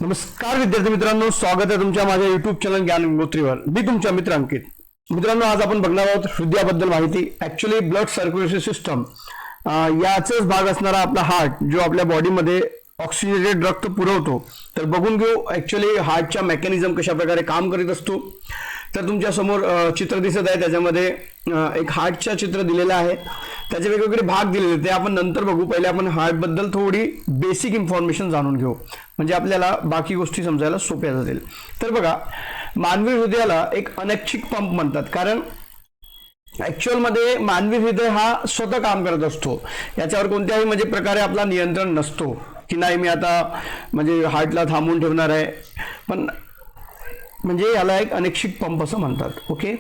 नमस्कार विद्यार्थी मित्रांनो, स्वागत आहे तुमच्या माझ्या युट्यूब चॅनल ज्ञान गंगोत्रीवर. मी तुमचा मित्र अंकित. मित्रांनो, आज आपण बघणार आहोत हृदयाबद्दल माहिती. ऍक्च्युअली ब्लड सर्क्युलेशन सिस्टम याचाच भाग असणारा आपला हार्ट, जो आपल्या बॉडीमध्ये ऑक्सिजनेटेड रक्त पुरवतो. तर बघून घेऊ ऍक्च्युअली हार्टच्या मेकॅनिझम कशा प्रकारे काम करीत असतो. तर तुमच्या समोर चित्र दिसत आहे, त्याच्यामध्ये एक हार्टचं चित्र दिलेलं आहे. त्याचे वेगवेगळे भाग दिलेले ते आपण नंतर बघू. पहिले आपण हार्टबद्दल थोडी बेसिक इन्फॉर्मेशन जाणून घेऊ, म्हणजे आपल्याला बाकी गोष्टी समजायला सोप्या जातील. तर बघा, मानवी हृदयाला एक अनैच्छिक पंप म्हणतात, कारण ऍक्च्युअल मध्ये मानवी हृदय हा स्वतः काम करत असतो. याच्यावर कोणत्याही म्हणजे प्रकारे आपला नियंत्रण नसतो की नाही मी आता म्हणजे हार्टला थांबवून ठेवणार आहे. पण म्हणजे याला एक अनैच्छिक पंप असं म्हणतात. ओके.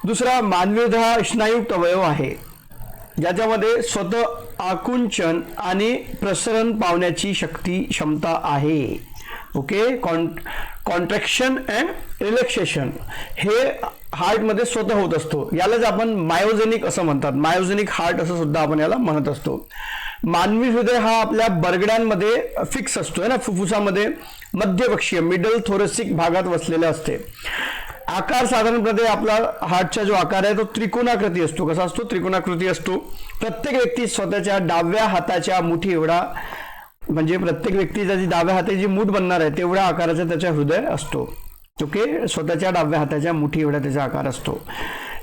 दुसरा, मानवी हृदय हा स्नायुयुक्त अवयव आहे, ज्याच्यामध्ये स्वतः आकुंचन आणि प्रसरण पावण्याची क्षमता आहे. ओके. कॉन्ट्रॅक्शन अँड रिलॅक्सेशन हे हार्टमध्ये स्वतः होत असतो. यालाच आपण मायोजेनिक असं म्हणतात. मायोजेनिक हार्ट असं सुद्धा आपण याला म्हणत असतो. मानवी हृदय हा आपल्या बरगड्यांमध्ये फिक्स असतो आहे ना, फुफ्फुसामध्ये मध्यपक्षीय मिडल थोरेसिक भागात वसलेला असते. आकार साधारणपणे आपला हार्टचा जो आकार आहे तो त्रिकोणाकृती असतो. कसा असतो? त्रिकोणाकृती असतो. प्रत्येक व्यक्ती स्वतःच्या डाव्या हाताच्या मुठी एवढा, म्हणजे प्रत्येक व्यक्तीचा जी डाव्या हाताची मूठ बनणार आहे तेवढ्या आकाराचा त्याचा हृदय असतो. ओके. स्वतःच्या डाव्या हाताच्या मुठी एवढा त्याचा आकार असतो.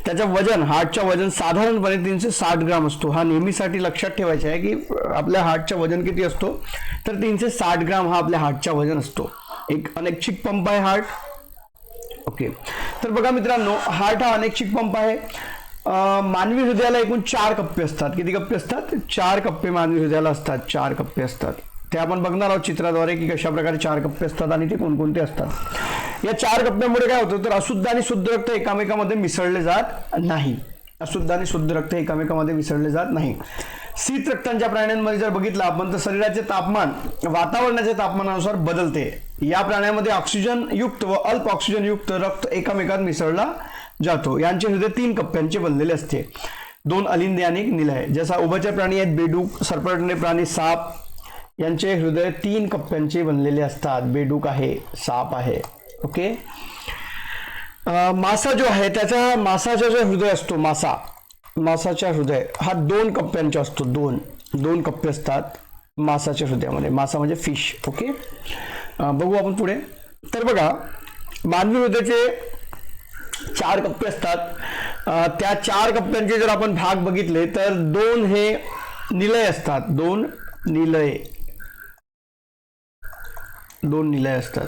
त्याचं वजन, हार्टचं वजन साधारणपणे 360 ग्राम असतो. हा नेहमीसाठी लक्षात ठेवायचा आहे की आपल्या हार्टचं वजन किती असतो, तर 360 ग्राम हा आपल्या हार्टचा वजन असतो. एक अनैच्छिक पंप आहे हार्ट. ओके. तर बघा मित्रांनो, हार्ट हा अनैच्छिक पंप आहे. मानवी हृदयाला एकूण 4 कप्पे असतात. किती कप्पे असतात? 4 कप्पे मानवी हृदयाला असतात. 4 कप्पे असतात. ते आपण बघणार आहोत चित्राद्वारे की कशा प्रकारे 4 कप्पे असतात आणि ते कोणकोणते असतात. या 4 कप्प्यामुळे काय होतं, तर अशुद्ध आणि शुद्ध रक्त एकामेकामध्ये मिसळले जात नाही. अशुद्ध आणि शुद्ध रक्त एकामेकामध्ये मिसळले जात नाही. शीत रक्तांच्या प्राण्यांमध्ये जर बघितलं आपण तर शरीराचे तापमान वातावरणाच्या तापमानानुसार बदलते. या प्राण्यामध्ये ऑक्सिजन युक्त व अल्प ऑक्सिजन युक्त रक्त एकामेकात मिसळला जातो. यांचे हृदय 3 कप्प्यांचे बनलेले असते. 2 अलिंद आणि 1 निलय. जसा उभयचर प्राणी आहेत बेडूक, सर्पटणारे प्राणी साप, यांचे हृदय 3 कप्प्यांचे बनलेले असतात. बेडूक आहे, साप आहे. ओके. मासा जो आहे त्याचा मासाचा जो हृदय असतो, मासाचा हृदय हा 2 कप्प्यांचा असतो. 2 कप्पे असतात मासाच्या हृदयामध्ये. मासा म्हणजे फिश. ओके. बघू आपण पुढे. तर बघा, मानवी हृदयाचे 4 कप्पे असतात. त्या 4 कप्प्यांचे जर आपण भाग बघितले तर 2 हे निलय असतात. 2 निलय असतात.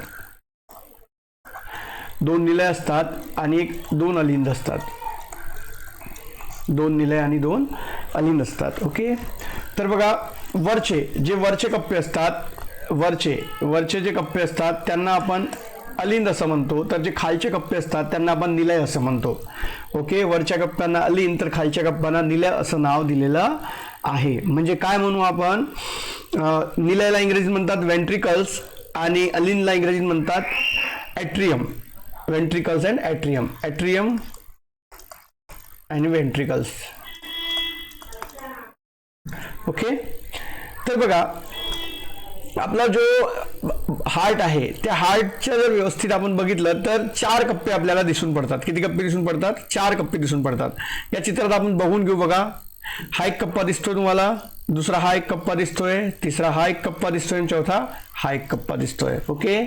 2 निलय असतात आणि 2 अलिंद असतात. 2 निलय आणि 2 अलिंद असतात. ओके. तर बघा, वरचे कप्पे असतात, वरचे जे कप्पे असतात त्यांना आपण अलिंद असं म्हणतो. तर जे खालचे कप्पे असतात त्यांना आपण निलय असं म्हणतो. ओके. वरच्या कप्प्यांना अलिंद तर खालच्या कप्प्यांना निलय असं नाव दिलेलं आहे. म्हणजे काय म्हणू आपण, निलयला इंग्रजीत म्हणतात वेंट्रिकल्स आणि अलिंदला इंग्रजीत म्हणतात atrium. Ventricles and atrium. Atrium आणि वेंट्रिकल्स. ओके. तर बघा, आपला जो हार्ट आहे त्या हार्टच्या जर व्यवस्थित आपण बघितलं तर 4 कप्पे आपल्याला दिसून पडतात. किती कप्पे दिसून पडतात? 4 कप्पे दिसून पडतात. या चित्रात आपण बघून घेऊ. बघा, हा एक कप्पा दिसतोय तुम्हाला, दुसरा हा एक कप्पा दिसतोय, तिसरा हा एक कप्पा दिसतोय आणि चौथा हा एक कप्पा दिसतोय. ओके.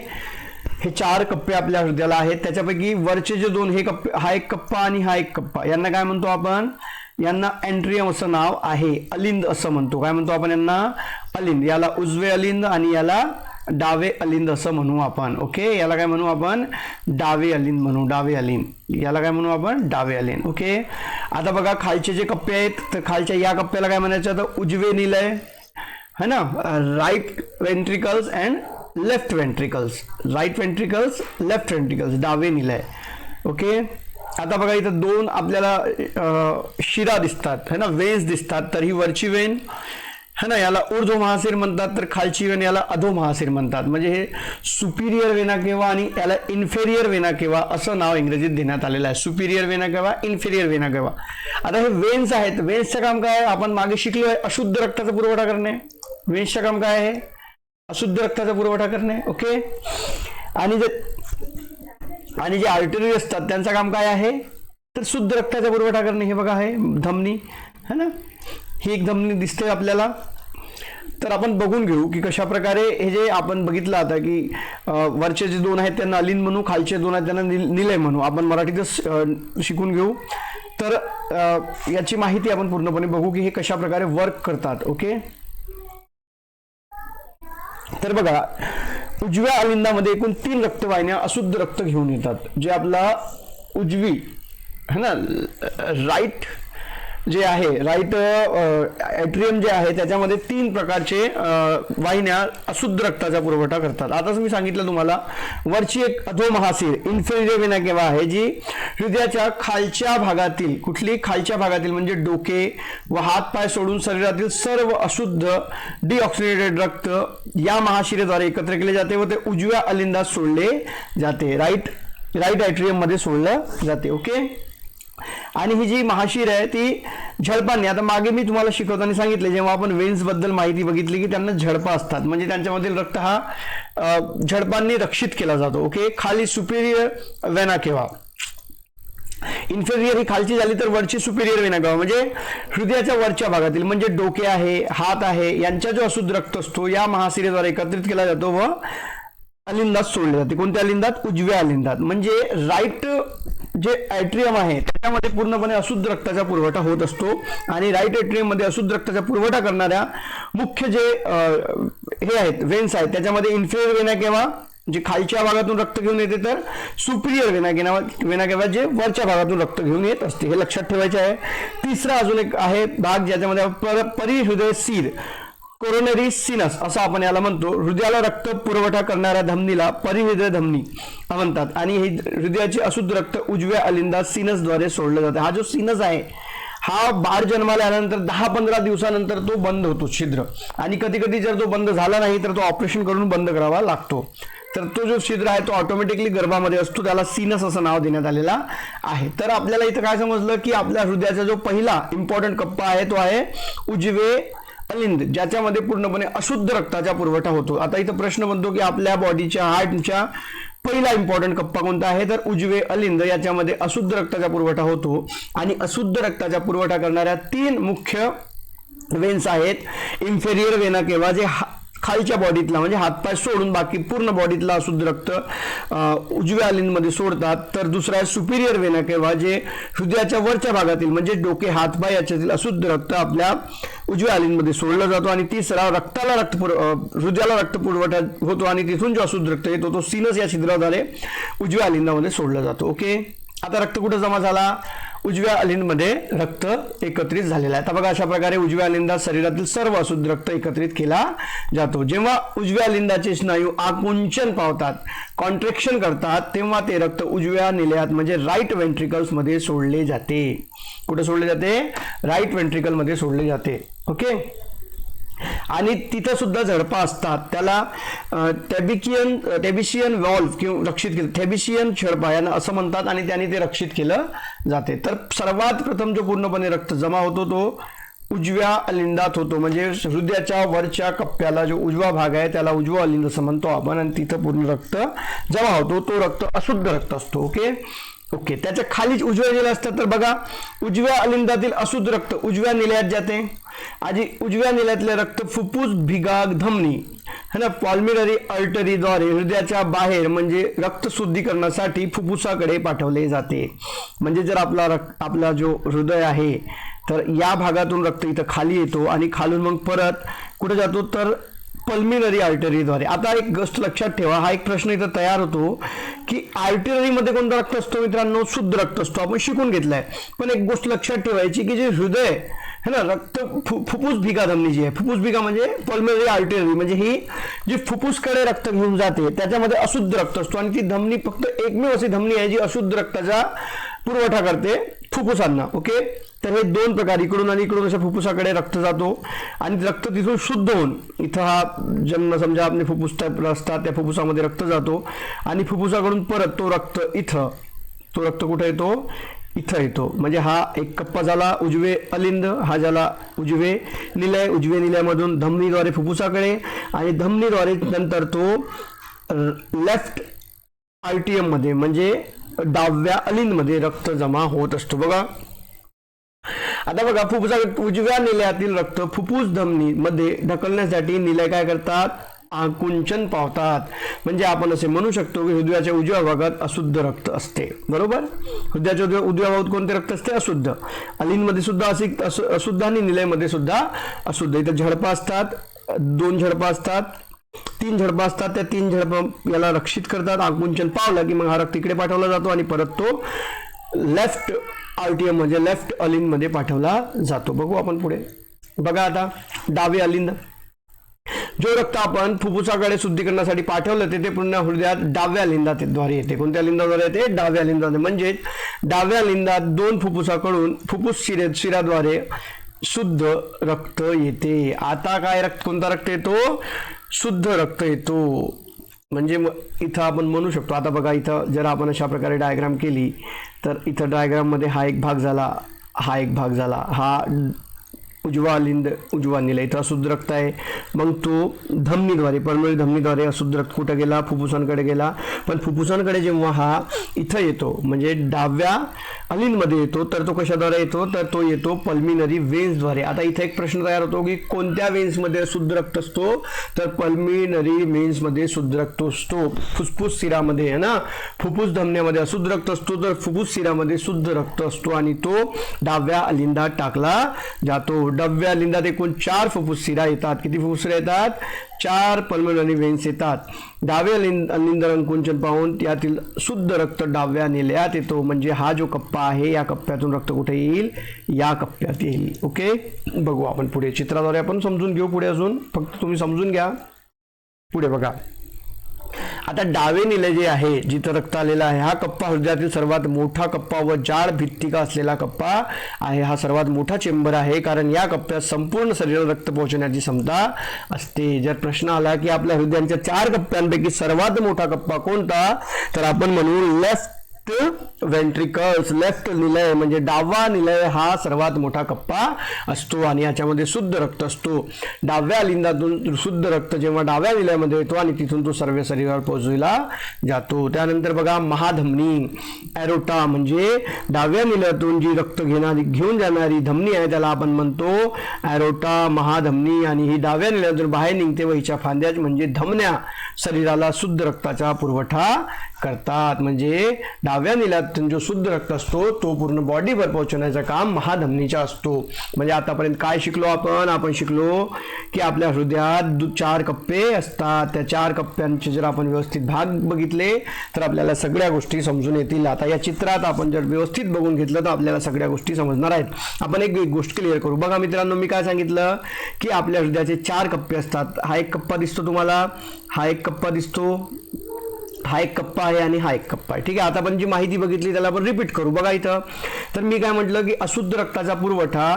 हे 4 कप्पे आपल्या हृदयाला आहेत. त्याच्यापैकी वरचे जे 2 हे कप्पे, हा एक कप्पा आणि हा एक कप्पा, यांना काय म्हणतो आपण? यांना एंट्रियम असं नाव आहे. अलिंद असं म्हणतो. काय म्हणतो आपण यांना? अलिंद. याला उजवे अलिंद आणि याला डावे अलिंद असं म्हणू आपण. ओके. याला काय म्हणू आपण? डावे अलिंद म्हणू. डावे अलिंद. याला काय म्हणू आपण? डावे अलिंद. ओके. आता बघा, खालचे जे कप्पे आहेत तर खालच्या या कप्प्याला काय म्हणायचं? तर उजवे निलय है ना, right ventricles and left ventricles. Right ventricles, left ventricles, डावे निलय. ओके. आता बघा, इथं 2 आपल्याला शिरा दिसतात है ना, वेन्स दिसतात. तर ही वरची वेन है ना, याला ऊर्ध्व महासीर म्हणतात, तर खालची वेन याला अधो महासीर म्हणतात. म्हणजे हे सुपिरियर वेना केवा आणि याला इन्फेरियर वेना केवा असं नाव इंग्रजीत देण्यात आलेलं आहे. Superior vena cava, inferior vena cava. आता हे वेन्स आहेत. वेन्सचं काम काय आहे? आपण मागे शिकलो आहे, अशुद्ध रक्ताचा पुरवठा करणे. वेन्सचं काम काय आहे? अशुद्ध रक्ताचा पुरवठा करणे. ओके. आणि जे आर्टरी असतात त्यांचं काम काय आहे, तर शुद्ध रक्ताचा पुरवठा करणे. हे बघा आहे धमनी, है ना, ही एक धमनी दिसते आपल्याला. तर आपण बघून घेऊ की कशा प्रकारे हे जे आपण बघितलं आता की वरचे जे दोन आहेत त्यांना अलिंद म्हणू, खालचे दोन आहेत त्यांना निलय म्हणू. आपण मराठीतच शिकून घेऊ. तर याची माहिती आपण पूर्णपणे बघू की हे कशा प्रकारे वर्क करतात. ओके. तर बघा, उजव्या अलिंदामध्ये एकूण 3 रक्तवाहिन्या अशुद्ध रक्त घेऊन येतात. जे आपला उजवी है ना, राईट जे आहे, राईट ॲट्रियम जे आहे त्याच्यामध्ये 3 प्रकारचे वाहिन्या अशुद्ध रक्ताचा पुरवठा करतात. आताच मी सांगितलं तुम्हाला, वरची एक अधोमहासीर इन्फेरियर वेना केव्हा आहे, जी हृदयाच्या खालच्या भागातील, कुठली खालच्या भागातील म्हणजे डोके व हात पाय सोडून शरीरातील सर्व अशुद्ध डिऑक्सिनेटेड रक्त या महाशिरेद्वारे एकत्र केले जाते व ते उजव्या अलिंदात सोडले जाते. राईट ॲट्रियम मध्ये सोडलं जाते. ओके. आणि ही जी महाशीर आहे ती झडपांनी, आता मागे मी तुम्हाला शिकवताना सांगितले, जेव्हा आपण वेन्स बद्दल माहिती बघितली की त्यांना झडपा असतात, म्हणजे त्यांच्यामधील रक्त हा झडपांनी रक्षित केला जातो. ओके. खाली सुपेरियर वेना केव्हा, इन्फेरियर ही खालची झाली तर वरची सुपेरियर वेना केव्हा, म्हणजे हृदयाच्या वरच्या भागातील म्हणजे डोके आहे, हात आहे, यांचा जो अशुद्ध रक्त असतो या महाशिरेद्वारे एकत्रित केला जातो व अलिंदात सोडले जाते. कोणत्या अलिंदात, उजव्या अलिंदात. म्हणजे राईट जे ॲट्रियम आहे त्याच्यामध्ये पूर्णपणे अशुद्ध रक्ताचा पुरवठा होत असतो. आणि राईट ॲट्रियम मध्ये अशुद्ध रक्ताचा पुरवठा करणाऱ्या मुख्य जे हे आहेत, वेन्स आहेत, त्याच्यामध्ये इन्फेरियर वेना केव्हा जे खालच्या भागातून रक्त घेऊन येते, तर सुपिरियर वेना केव्हा जे वरच्या भागातून रक्त घेऊन येत असते. हे लक्षात ठेवायचे आहे. तिसरा अजून एक आहे भाग ज्याच्यामध्ये परिहृदय सीर, कोरोनरी सिनस असं आपण याला म्हणतो. हृदयाला रक्त पुरवठा करणाऱ्या धमनीला परिहृदय धमनी म्हणतात. आणि हे हृदयाचे अशुद्ध रक्त उजव्या अलिंदात सिनसद्वारे सोडलं जातं. हा जो सिनस आहे हा बाळ जन्माला आल्यानंतर 10-15 दिवसानंतर तो बंद होतो छिद्र, आणि कधी कधी जर तो बंद झाला नाही तर तो ऑपरेशन करून बंद करावा लागतो. तर तो जो छिद्र आहे तो ऑटोमॅटिकली गर्भामध्ये असतो, त्याला सिनस असं नाव देण्यात आलेला आहे. तर आपल्याला इथं काय समजलं की आपल्या हृदयाचा जो पहिला इम्पॉर्टंट कप्पा आहे तो आहे उजवे अलिंद, ज्याच्यामध्ये पूर्णपणे अशुद्ध रक्ताचा पुरवठा होतो. आता इथं प्रश्न बनतो की आपल्या बॉडीच्या हार्टच्या पहिला इम्पॉर्टंट कप्पा कोणता आहे, तर उजवे अलिंद, याच्यामध्ये अशुद्ध रक्ताचा पुरवठा होतो. आणि अशुद्ध रक्ताचा पुरवठा करणाऱ्या 3 मुख्य वेन्स आहेत. इन्फेरियर वेना केव्हा जे खालच्या बॉडीतला म्हणजे हातपाय सोडून बाकी पूर्ण बॉडीतला अशुद्ध रक्त उजव्या अलिंदमध्ये सोडतात. तर दुसरा आहे सुपिरियर वेना केव्हा जे हृदयाच्या वरच्या भागातील म्हणजे डोके, हातपाय याच्यातील अशुद्ध रक्त आपल्या उजव्या अलिंदमध्ये सोडलं जातो. आणि तिसरा हृदयाला रक्त पुरवठा होतो आणि तिथून जो अशुद्ध रक्त येतो तो सिनस या छिद्राद्वारे उजव्या अलिंदामध्ये सोडला जातो. ओके. आता रक्त कुठे जमा झाला, उजव्या अलिंदमध्ये रक्त एकत्रित झालेला आहे. आता बघा, अशा प्रकारे उजव्या अलिंदात शरीरातील सर्व अशुद्ध रक्त एकत्रित केला जातो. जेव्हा उजव्या अलिंदाचे स्नायू आकुंचन पावतात, कॉन्ट्रॅक्शन करतात, तेव्हा ते रक्त उजव्या निलयात म्हणजे राईट व्हेंट्रिकल्स मध्ये सोडले जाते. कुठे सोडले जाते, राईट व्हेंट्रिकल मध्ये सोडले जाते. ओके. आणि तिथं सुद्धा झडपा असतात, त्याला टेबिशियन व्हॉल्व किंवा रक्षित केलं, थेबिशियन झडपा यांना असं म्हणतात, आणि त्यांनी ते रक्षित केलं जाते. तर सर्वात प्रथम जो पूर्णपणे रक्त जमा होतो तो उजव्या अलिंदात होतो. म्हणजे हृदयाच्या वरच्या कप्प्याला जो उजवा भाग आहे त्याला उजवा अलिंद असं म्हणतो आपण, आणि तिथं पूर्ण रक्त जमा होतो. तो रक्त अशुद्ध रक्त असतो. ओके. त्याच्या खालीच उजव्या निलय असतात. तर बघा, उजव्या अलिंदातील अशुद्ध रक्त उजव्या निलयात जाते. आणि उजव्या निलयातले रक्त फुफ्फुस भिगाग धमनी है ना, पॉल्मिनरी आर्टरीद्वारे हृदयाच्या बाहेर म्हणजे रक्त शुद्धीकरणासाठी फुफ्फुसाकडे पाठवले जाते. म्हणजे जर आपला जो हृदय आहे तर या भागातून रक्त इथं खाली येतो आणि खालून मग परत कुठे जातो, तर पल्मिनरी आर्टरीद्वारे. आता एक गोष्ट लक्षात ठेवा, हा एक प्रश्न इथं तयार होतो की आर्टरीमध्ये कोणता रक्त असतो मित्रांनो, शुद्ध रक्त असतो, आपण शिकून घेतलाय. पण एक गोष्ट लक्षात ठेवायची की जे हृदय है ना, रक्त फुफ्फुस भिगा धमनी जी आहे, फुफ्फुस भिगा म्हणजे पल्मिनरी आर्टरी, म्हणजे ही जी फुफ्फुसकडे रक्त घेऊन जाते त्याच्यामध्ये अशुद्ध रक्त असतो. आणि ती धमनी फक्त एकमेव अशी धमनी आहे जी अशुद्ध रक्ताचा पुरवठा करते फुफ्फुसांना. ओके. तर हे 2 प्रकार, इकडून आणि इकडून अशा फुफ्फुसाकडे रक्त जातो आणि रक्त तिथून शुद्ध होऊन इथं हा जन्म समजा आपले फुफ्फुस असतात त्या फुफ्फुसामध्ये रक्त जातो आणि फुफ्फुसाकडून परत तो रक्त इथं, तो रक्त कुठे येतो, इथं येतो. म्हणजे हा एक कप्पा झाला उजवे अलिंद, हा झाला उजवे निलय. उजवे निलयामधून धमनीद्वारे फुफ्फुसाकडे आणि धमनीद्वारे नंतर तो लेफ्ट आरटीएम मध्ये म्हणजे डाव्या अलिंदमध्ये रक्त जमा होत असतो. बघा आता बघा, फुफ्फुसा उजव्या निलयातील रक्त फुफ्फुस धमनी मध्ये ढकलण्यासाठी निलय काय करतात, आकुंचन पावतात. म्हणजे आपण असे म्हणू शकतो की हृदयाच्या उजव्या भागात अशुद्ध रक्त असते. बरोबर, हृदयाच्या उजव्या भागात कोणते रक्त असते, अशुद्ध. अलिंदमध्ये सुद्धा अशुद्ध आणि निलयमध्ये सुद्धा अशुद्ध. इथे झडपा असतात, 2 झडपा असतात, 3 झडपा असतात. त्या 3 झडपा याला रक्षित करतात. आकुंचन पावलं की मग हा रक्त तिकडे पाठवला जातो आणि परत तो लेफ्ट आरटीएम म्हणजे लेफ्ट अलिंद मध्ये पाठवला जातो. बघू आपण पुढे. बघा आता डावे अलिंद, जो रक्त आपण फुफ्फुसाकडे शुद्धीकरणासाठी पाठवलं ते पुन्हा हृदयात डाव्या अलिंदाद्वारे येते. कोणत्या अलिंदाद्वारे येते, डाव्या अलिंदाद्वारे. म्हणजे डाव्या अलिंदात 2 फुफ्फुसाकडून फुफ्फुस शिराद्वारे शुद्ध रक्त येते. आता काय रक्त, कोणता रक्त येतो, शुद्ध रक्त येतो. म्हणजे इथं आपण म्हणू शकतो, आता बघा इथं जर आपण अशा प्रकारे डायग्राम केली तर इथं डायग्राम मध्ये हा एक भाग झाला, हा एक भाग झाला, हा उजवा अलिंद उजवा निलय, इथं अशुद्ध रक्त आहे. मग तो धमनीद्वारे पल्मोनरी धमनीद्वारे अशुद्ध रक्त कुठं गेला, फुफ्फुसांकडे गेला. पण फुफ्फुसांकडे जेव्हा हा इथं येतो म्हणजे डाव्या अलिंदमध्ये येतो तर तो कशाद्वारे येतो, तर तो येतो पल्मिनरी वेन्सद्वारे. आता इथे एक प्रश्न तयार होतो की कोणत्या वेन्समध्ये शुद्ध रक्त असतो, तर पल्मिनरी वेन्समध्ये शुद्ध रक्त असतो. फुफ्फुस शिरामध्ये आहे ना, फुफ्फुस धमन्यामध्ये अशुद्ध रक्त असतो तर फुफ्फुस शिरामध्ये शुद्ध रक्त असतो आणि तो डाव्या अलिंदात टाकला जातो. डाव्या अलिंदात एकूण 4 फुफ्फुस शिरा येतात. किती फुफ्फुस शिरा येतात, 4 पल्मोनरी वेन्स येतात. डावे अलिंद आकुंचन पाहून त्यातील शुद्ध रक्त डाव्या निलयात येतो. म्हणजे हा जो कप्पा आहे या कप्प्यातून रक्त कुठे येईल, या कप्प्यात येईल. ओके, बघू आपण पुढे चित्राद्वारे आपण समजून घेऊ. पुढे अजून फक्त तुम्ही समजून घ्या. पुढे बघा, आता डावे निलय जे आहे जिथं रक्त आलेला आहे हा कप्पा हृदयातील सर्वात मोठा कप्पा व जाड भित्तिका असलेला कप्पा आहे. हा सर्वात मोठा चेंबर आहे कारण या कप्प्यात संपूर्ण शरीराला रक्त पोहोचण्याची क्षमता असते. जर प्रश्न आला की आपल्या हृदयाच्या 4 कप्प्यांपैकी सर्वात मोठा कप्पा कोणता, तर आपण म्हणू लेफ्ट वेंट्रिकल्स. लेफ्ट निलय म्हणजे डावा निलय हा सर्वात मोठा कप्पा असतो आणि याच्यामध्ये शुद्ध रक्त असतो. डाव्या अलिंदातून शुद्ध रक्त जेव्हा डाव्या निलयामध्ये येतो आणि तिथून तो सर्व शरीरावर पोहोचविला जातो. त्यानंतर बघा महाधमनी, एरोटा म्हणजे डाव्या निलयातून जी रक्त घेऊन जाणारी धमनी आहे त्याला आपण म्हणतो एरोटा, महाधमनी. आणि ही डाव्या निलयातून बाहेर निघते व हिच्या फांद्या म्हणजे धमन्या शरीराला शुद्ध रक्ताचा पुरवठा करतात. म्हणजे डाव्या निलयातून जो शुद्ध रक्त असतो तो पूर्ण बॉडीवर पोहोचवण्याचं काम महाधमनीचा असतो. म्हणजे आतापर्यंत काय शिकलो आपण शिकलो की आपल्या हृदयात 4 कप्पे असतात. त्या 4 कप्प्यांचे जर आपण व्यवस्थित भाग बघितले तर आपल्याला सगळ्या गोष्टी समजून येतील. आता या चित्रात आपण जर व्यवस्थित बघून घेतलं तर आपल्याला सगळ्या गोष्टी समजणार आहेत. आपण एक गोष्ट क्लिअर करू. बघा मित्रांनो, मी काय सांगितलं की आपल्या हृदयाचे 4 कप्पे असतात. हा एक कप्पा दिसतो तुम्हाला, हा एक कप्पा दिसतो, हा एक कप्पा आहे आणि हा एक कप्पा आहे. ठीक आहे, आता आपण जी माहिती बघितली त्याला आपण रिपीट करू. बघा इथं तर मी काय म्हटलं की अशुद्ध रक्ताचा पुरवठा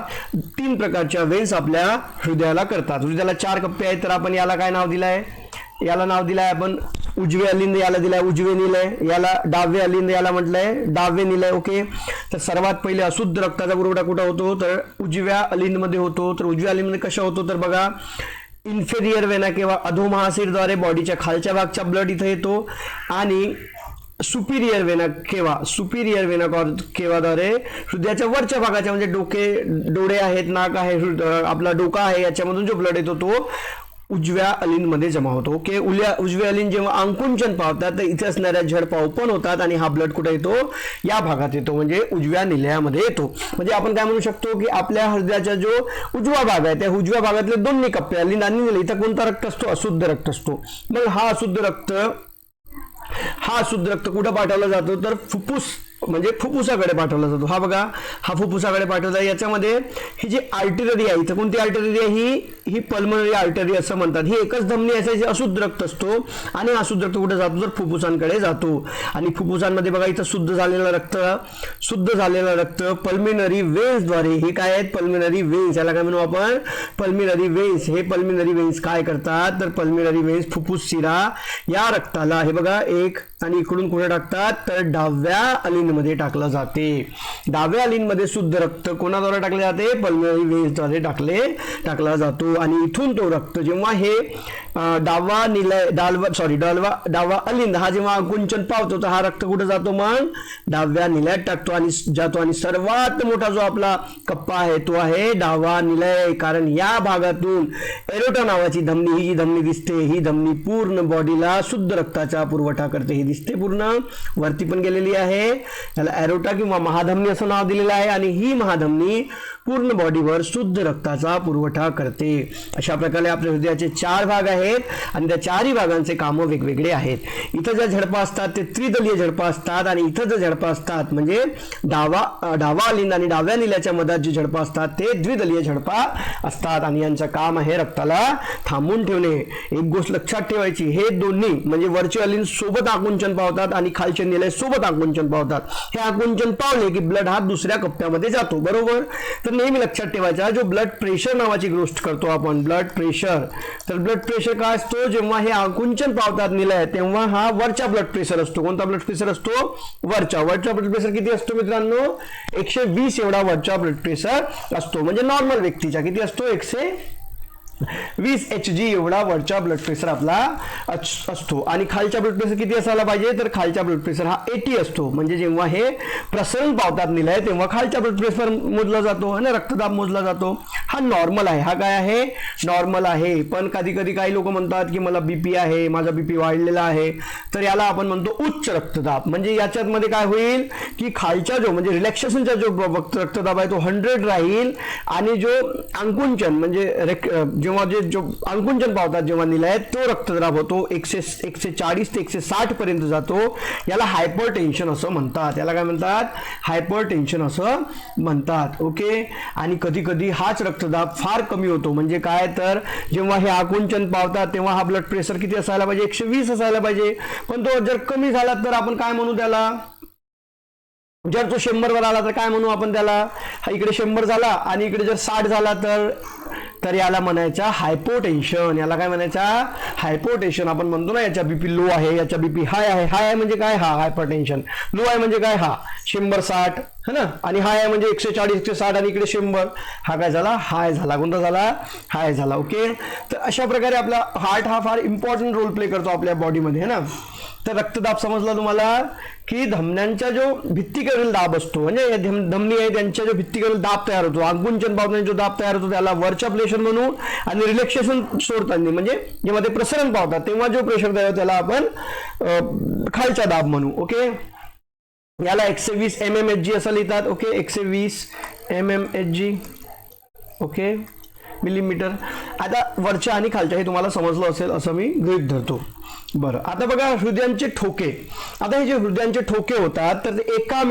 3 प्रकारच्या वेन्स आपल्या हृदयाला करतात. हृदयाला 4 कप्पे आहेत तर आपण याला काय नाव दिलंय, याला नाव दिलंय आपण उजवे अलिंद, याला दिलाय उजवे निलय, याला डावे अलिंद याला म्हटलंय डावे निलय. ओके, तर सर्वात पहिले अशुद्ध रक्ताचा पुरवठा कुठं होतो, तर उजव्या अलिंदमध्ये होतो. तर उजव्या अलिंदमध्ये कशा होतो, तर बघा इन्फेरियर वेना किंवा अधोमहाशीरद्वारे बॉडीच्या खालच्या भागचा ब्लड इथे येतो आणि सुपिरियर वेना केव्हाद्वारे हृदयाच्या वरच्या भागाच्या म्हणजे डोळे आहेत, नाक आहे, आपला डोका आहे, याच्यामधून जो ब्लड येतो तो उजव्या अलिंदमध्ये जमा होतो. ओके, उजव्या अलिंद जेव्हा आकुंचन पावतात तर इथे असणाऱ्या झडपा ओपन होतात आणि हा ब्लड कुठे येतो, या भागात येतो म्हणजे उजव्या निलयामध्ये येतो. म्हणजे आपण काय म्हणू शकतो की आपल्या हृदयाचा जो उजवा भाग आहे त्या उजव्या भागातले 2 कप्पे अलिंद आणि निलय, इथं कोणता रक्त असतो, अशुद्ध रक्त असतो. मग हा अशुद्ध रक्त कुठं पाठवला जातो, तर फुफ्फुस म्हणजे फुफ्फुसाकडे पाठवला जातो. हा बघा, हा फुफ्फुसाकडे पाठवला. याच्यामध्ये ही जी आर्टरी आहे, इथं कोणती आर्टरी आहे, ही पल्मोनरी आर्टरी असं म्हणतात. ही एकच धमनी असायची, अशुद्ध रक्त असतो आणि अशुद्ध रक्त कुठे जातो, तर फुफ्फुसांकडे जातो. आणि फुफ्फुसांमध्ये बघा इथं शुद्ध झालेलं रक्त पल्मिनरी वेन्सद्वारे, हे काय आहेत, पल्मिनरी वेन्स, याला काय म्हणू आपण, पल्मिनरी वेन्स. हे पल्मिनरी वेन्स काय करतात, तर पल्मिनरी वेन्स फुफ्फुस शिरा या रक्ताला, हे बघा 1 आणि इकडून कुठे टाकतात तर डाव्या अलिंदमध्ये टाकलं जाते. डाव्या अलिंदमध्ये शुद्ध रक्त कोणाद्वारे टाकले जाते पल्मोनरी वेन्सद्वारे टाकला जातो. आणि इथून तो रक्त जेव्हा हे डावा निलय डावा अलिंद हा जेव्हा आकुंचन पावतो तर हा रक्त कुठे जातो मग डाव्या निलयात टाकतो आणि जातो. आणि सर्वात मोठा जो आपला कप्पा आहे तो आहे डावा निलय, कारण या भागातून एरोटा नावाची धमनी, ही जी धमनी दिसते ही धमनी पूर्ण बॉडीला शुद्ध रक्ताचा पुरवठा करते. ही दिसते पूर्ण वरती पण गेलेली आहे, त्याला एरोटा किंवा महाधमनी असं नाव दिलेलं आहे. आणि ही महाधमनी पूर्ण बॉडीवर शुद्ध रक्ताचा पुरवठा करते. अशा प्रकारे आपल्या हृदयाचे 4 भाग आहेत आणि त्या 4ही भागांचे कामं वेगवेगळे आहेत. इथं ज्या झडपा असतात ते त्रिदलीय झडपा असतात आणि इथं ज्या झडपा असतात म्हणजे डावा अलिंद आणि डाव्या निल्याच्या मधात जे झडपा असतात ते द्विदलीय झडपा असतात. आणि यांचं काम आहे रक्ताला थांबून ठेवणे. एक गोष्ट लक्षात ठेवायची, हे दोन्ही म्हणजे वरचे अलिंद सोबत आकुंचन पावतात आणि खालचे निलय सोबत आकुंचन पावतात. हे आकुंचन पावले की ब्लड हा दुसऱ्या कप्प्यामध्ये जातो, बरोबर. तर नेहमी लक्षात ठेवायचा जो ब्लड प्रेशर नावाची गोष्ट करतो आपण ब्लड प्रेशर, तर ब्लड प्रेशर काय असतो जेव्हा हे आकुंचन पावतात निलय तेव्हा हा वरचा ब्लड प्रेशर असतो. कोणता ब्लड प्रेशर असतो वरचा ब्लड प्रेशर किती असतो मित्रांनो 120 एवढा वरचा ब्लड प्रेशर असतो. म्हणजे नॉर्मल व्यक्तीचा किती असतो 120 HG एवढा वरचा ब्लड प्रेशर आपला असतो. आणि खालचा ब्लड प्रेशर किती असायला पाहिजे तर खालचा ब्लड प्रेशर हा 80 असतो. म्हणजे जेव्हा हे प्रसरण पावतात निलय तेव्हा खालचा ब्लड प्रेशर मोजला जातो आणि रक्तदाब मोजला जातो. हा नॉर्मल आहे, हा काय आहे नॉर्मल आहे. पण कधी कधी काही लोक म्हणतात की मला बीपी आहे, माझा बीपी वाढलेला आहे, तर याला आपण म्हणतो उच्च रक्तदाब. म्हणजे याच्यात मध्ये काय होईल की खालचा जो म्हणजे रिलॅक्सेशनचा जो रक्तदाब आहे तो 100 राहील आणि जो आकुंचन म्हणजे जेव्हा जो आकुंचन पावतात जेव्हा निलय तो रक्तदाब होतो 140 ते 160 पर्यंत जातो. याला हायपरटेन्शन असं म्हणतात. याला काय म्हणतात हायपरटेन्शन असं म्हणतात. ओके. आणि कधी कधी हाच रक्तदाब फार कमी होतो. म्हणजे काय तर जेव्हा हे आकुंचन पावतात तेव्हा हा ब्लड प्रेशर किती असायला पाहिजे 120 असायला पाहिजे. पण तो जर कमी झाला तर आपण काय म्हणू त्याला, जर तो 100 वर आला तर काय म्हणू आपण त्याला, हा इकडे 100 झाला आणि इकडे जर 60 झाला तर याला म्हणायचा हायपोटेन्शन. याला काय म्हणायचा हायपोटेन्शन. आपण म्हणतो ना याचा बीपी लो आहे, याचा बीपी हाय आहे. हाय आहे म्हणजे काय हा हायपरटेन्शन, लो आहे म्हणजे काय हा 100-60 है ना, आणि हाय आहे म्हणजे 140-160 आणि इकडे 100 हा काय झाला हाय झाला. कोणता झाला हाय झाला. ओके. तर अशा प्रकारे आपला हार्ट हा फार इम्पॉर्टंट रोल प्ले करतो आपल्या बॉडीमध्ये है ना. तर रक्तदाब समजला तुम्हाला की धमन्यांचा जो भित्तीकडील दाब असतो म्हणजे धमनी आहे त्यांच्या जो भित्तीकडील दाब तयार होतो आकुंचन पावताना जो दाब तयार होतो त्याला वरचा प्रेशर म्हणू. आणि रिलॅक्सेशन सोडताना म्हणजे जेव्हा ते प्रसरण पावतात तेव्हा जो प्रेशर तयार होतो त्याला आपण खालचा दाब म्हणू. ओके. याला 120 mmHg असं लिहितात. ओके. 120 mmHg okay millimetre. आता वरच्या आणि खालच्या हे तुम्हाला समजलं असेल असं मी गृहीत धरतो. बरं. आता बघा हृदयांचे ठोके. आता हे जे हृदयांचे ठोके होतात तर ते एका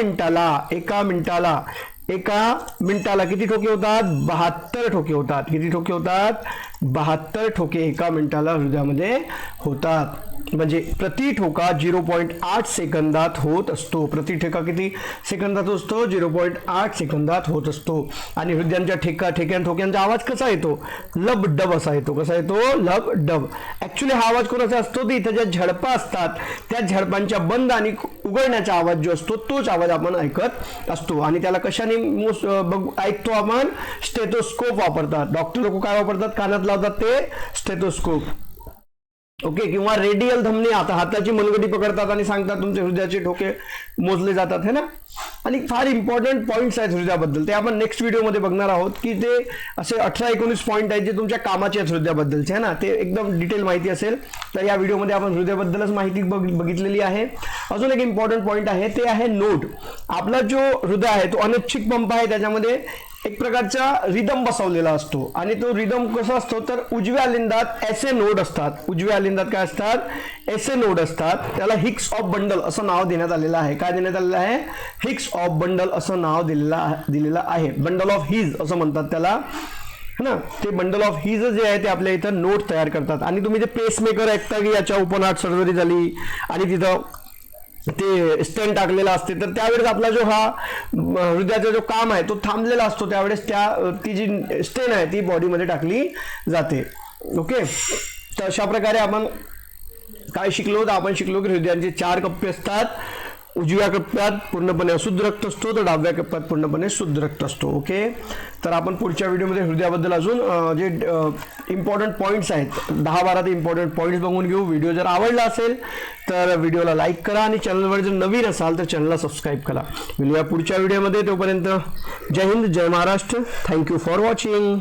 मिनिटाला किती ठोके होतात 72 ठोके होतात. किती ठोके होतात 72 ठोके एका मिनिटाला हृदयामध्ये होतात. म्हणजे प्रति ठोका 0.8 सेकंदात होत असतो. प्रति ठोका किती सेकंदात असतो 0.8 सेकंदात होत असतो. आणि हृदयांच्या ठोक्यांचा आवाज कसा येतो लब डब असा येतो. कसा येतो लब डब. ऍक्च्युली हा आवाज कोणाचा असतो तर इथे ज्या झडपा असतात त्या झडपांच्या बंद आणि उघडण्याचा आवाज जो असतो तोच आवाज आपण ऐकत असतो. आणि त्याला कशाने ऐकतो आपण स्टेथोस्कोप वापरतात. डॉक्टर लोक काय वापरतात कानात लावतात ते स्टेथोस्कोप. ओके. किंवा रेडियल धमनी आता हाताची मनगटी पकडतात आणि सांगतात तुमचे हृदयाचे ठोके मोजले जातात है ना. आणि फार इम्पॉर्टंट पॉईंट्स आहेत हृदयाबद्दल ते आपण नेक्स्ट व्हिडिओमध्ये बघणार आहोत की ते असे 18-19 पॉईंट आहेत जे तुमच्या कामाचे आहेत हृदयाबद्दलचे है ना. ते एकदम डिटेल माहिती असेल तर या व्हिडिओमध्ये आपण हृदयाबद्दलच माहिती बघितलेली आहे. अजून एक इम्पॉर्टंट पॉईंट आहे ते आहे नोड. आपला जो हृदय आहे तो अनैच्छिक पंप आहे. त्याच्यामध्ये एक प्रकारचा रिदम बसवलेला असतो आणि तो रिदम कसा असतो तर उजव्या अलिंदात एसए नोड असतात. उजव्या अलिंदात काय असतात एसए नोड असतात. त्याला हिग्स ऑफ बंडल असं नाव देण्यात आलेलं आहे. काय देण्यात आलेलं आहे हिग्स ऑफ बंडल असं नाव दिलेलं आहे. बंडल ऑफ हिज असं म्हणतात त्याला ना. ते बंडल ऑफ हिज जे आहे ते आपल्या इथं नोड तयार करतात. आणि तुम्ही जे पेसमेकर ऐकता की याच्या ओपन हार्ट सर्जरी झाली आणि तिथं ते स्टेन टाकलेला असते तर त्यावेळेस आपला जो हा हृदयाचा जो काम आहे तो थांबलेला असतो. त्यावेळेस ती जी स्टेन आहे ती बॉडीमध्ये टाकली जाते. ओके. तर अशा प्रकारे आपण काय शिकलो तर आपण शिकलो की हृदयाचे 4 कप्पे असतात. उजव्या कप्प्यात पूर्णपणे अशुद्ध रक्त असतो तर डाव्या कप्प्यात पूर्णपणे शुद्ध रक्त असतो. ओके, तर आपण पुढच्या व्हिडिओमध्ये हृदयाबद्दल अजून जे इम्पॉर्टंट पॉईंट्स आहेत 10-12 ते इम्पॉर्टंट पॉईंट्स बघून घेऊ. व्हिडिओ जर आवडला असेल तर व्हिडिओला लाईक करा आणि चॅनलवर जर नवीन असाल तर चॅनलला सबस्क्राईब करा. मिळूया पुढच्या व्हिडिओमध्ये. तोपर्यंत जय हिंद, जय महाराष्ट्र. Thank you for watching.